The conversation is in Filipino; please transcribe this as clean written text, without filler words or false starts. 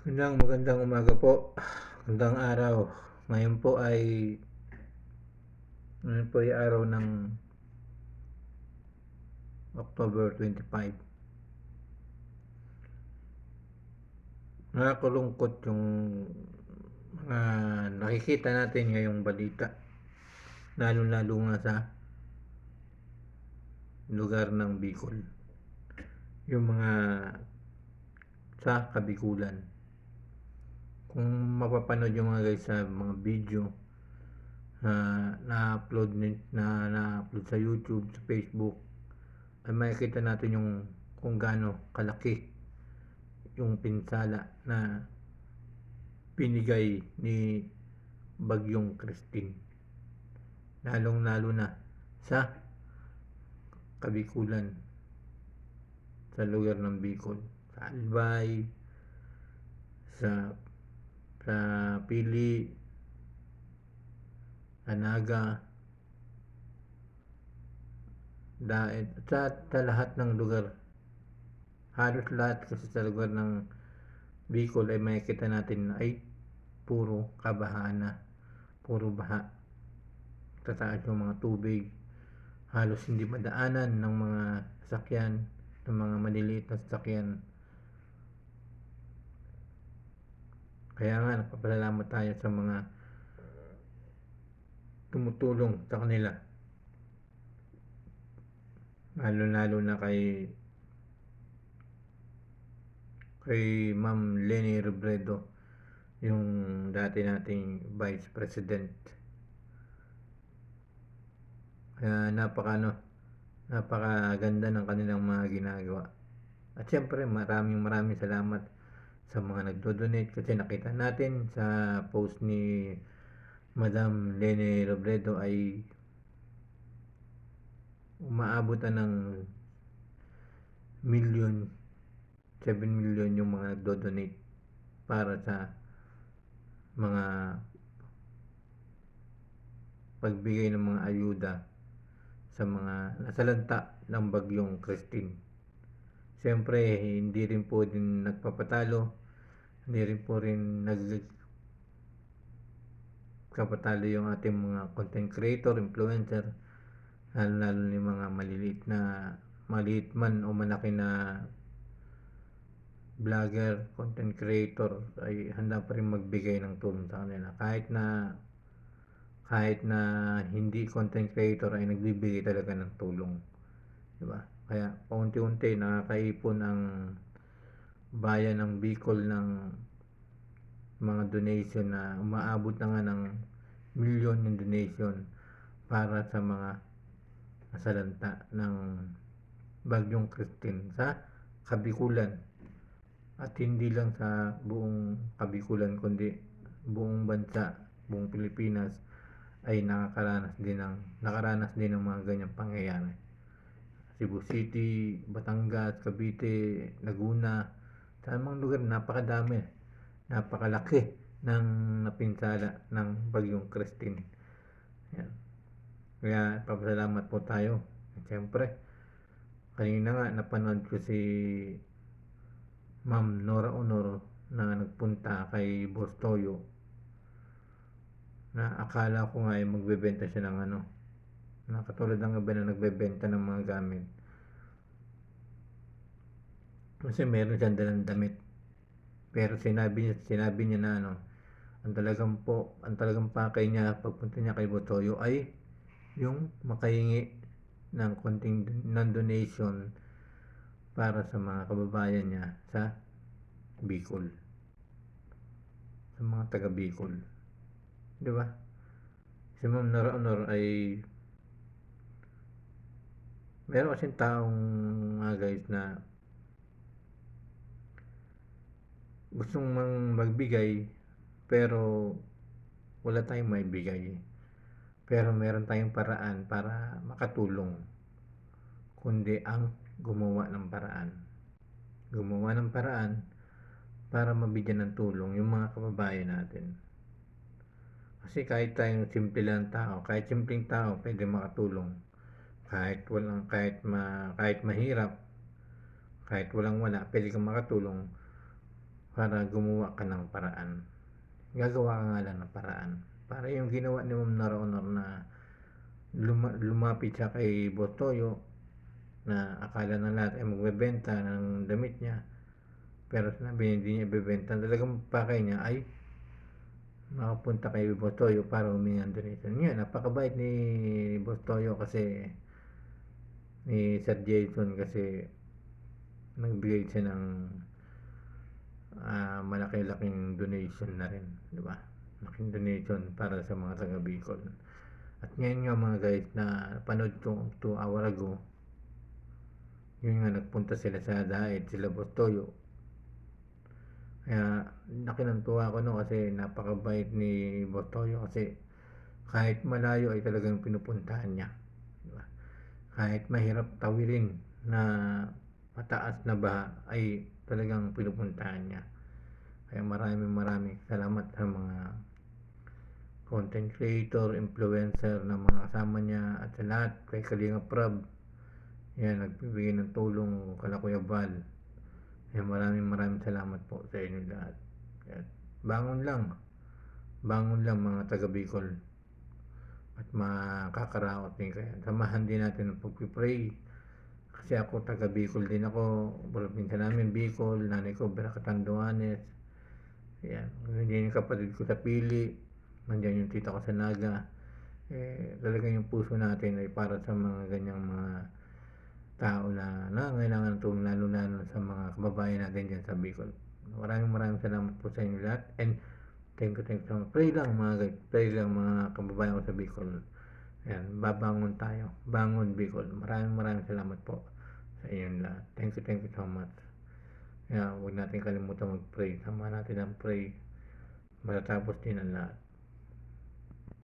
Magandang umaga po. Magandang araw. Ngayon po ay araw ng October 25. Nakakalungkot yung mga nakikita natin ngayong balita. Lalo-lalo nga sa lugar ng Bicol. Yung mga sa Kabikulan. Kung mapapanood yung mga guys sa mga video na-upload sa YouTube, sa Facebook, ay makikita natin yung kung gaano kalaki yung pinsala na binigay ni Bagyong Christine, lalong-lalo na sa Kabikulan, sa lugar ng Bicol, sa Albay, sa Pili, Anaga, Daet, sa lahat ng lugar. Halos lahat kasi sa lugar ng Bicol ay makikita natin ay puro kabahaan na, puro baha. Tataas yung mga tubig, halos hindi madaanan ng mga sasakyan, ng mga maliliit na sasakyan. Kaya nga nagpapasalamat tayo sa mga tumutulong sa kanila, lalo na kay Ma'am Leni Robredo, yung dati nating Vice President. Kaya napakaganda ng kanilang mga ginagawa. At syempre maraming salamat sa mga nagdo-donate, kasi nakita natin sa post ni Madam Leni Robredo ay umaabot na ng 7 million yung mga nagdo-donate para sa mga pagbigay ng mga ayuda sa mga nasalanta ng Bagyong Christine. Siyempre, hindi rin po din nagpapatalo, hindi rin po rin nagpapatalo yung ating mga content creator, influencer, lalo yung mga maliit man o malaki na vlogger, content creator, ay handa pa rin magbigay ng tulong sa kanila. Kahit na hindi content creator ay nagbibigay talaga ng tulong, diba? Kaya paunti-unti nakakaipon ang bayan ng Bicol ng mga donation na umaabot na nga ng milyon ng donation para sa mga nasalanta ng Bagyong Christine sa Kabikulan. At hindi lang sa buong Kabikulan, kundi buong bansa, buong Pilipinas ay nakaranas din ng mga ganyang pangyayari. Cebu City, Batangas, Cavite, Laguna, sa mga lugar napakalaki ng napinsala ng Bagyong Christine. Yan. Kaya papasalamat po tayo. Siyempre, kanina nga napanood ko si Ma'am Nora Honor na nagpunta kay Boss Toyo, na akala ko nga ay magbebenta siya ng na katulad ng iba na nagbebenta ng mga gamit, kasi meron siyang dalang damit. Pero sinabi niya na ang talagang pakay niya pagpunta niya kay Boss Toyo ay yung makahingi ng konting donation para sa mga kababayan niya sa Bicol, sa mga taga Bicol, di ba? Si Ma'am Nora Honor ay meron kasing taong guys na gustong magbigay pero wala tayong maibigay, pero meron tayong paraan para makatulong, kundi ang gumawa ng paraan para mabigyan ng tulong yung mga kababayan natin. Kasi kahit tayong simpleng tao pwede makatulong. Kahit mahirap, kahit wala, pwede kang makatulong. para gumawa ka ng paraan. Gagawa ka nga lang ng paraan. Para yung ginawa ni Ma'am Nora Honor na lumapit siya kay Boss Toyo na akala ng lahat ay magbebenta ng damit niya, pero sinabi niya hindi niya ibebenta. Talagang pakay niya ay makapunta kay Boss Toyo para humingi ng donation. Yan, napakabait ni Boss Toyo kasi ni Sir Jason kasi nagbigay siya ng malaki-laking donation na rin, di ba? Malaking donation para sa mga taga Bicol. At ngayon nga mga guys, na panood ko 2 hour ago, yun nga nagpunta sila sa Dahit, sila Boss Toyo. Kaya laki ng tuwa ko no kasi napakabait ni Boss Toyo kasi kahit malayo ay talagang pinupuntahan niya. Diba? Kahit mahirap tawirin na mataas na baha ay talagang pinupuntahan niya. Kaya maraming salamat sa mga content creator, influencer na mga kasama niya at sa lahat kay Kalinga Prab. Yan, nagbibigay ng tulong kala Kuya Val. Yan, maraming salamat po sa inyo lahat. Yan. Bangon lang mga taga Bicol at makakaraot din kayo. Samahan din natin ang pag-pray kasi ako taga Bicol din ako, probinsya namin Bicol, nanay ko Beracatanduanes. Yan, nandiyan yung kapatid ko sa Pili, nandiyan yung tita ko sa Naga. Talaga yung puso natin ay para sa mga ganyang mga tao na nangangailangan ng tulong, lalo sa mga kababayan natin dyan sa Bicol. Maraming salamat po sa inyo lahat, and thank you so much. Pray lang mga guys, pray lang mga kababayan ko sa Bicol. Ayan, babangon tayo, bangon Bicol. Maraming salamat po sa inyo lahat. Thank you so much. Kaya huwag natin kalimutan mag-pray, sama natin ang pray, matatapos din ang lahat.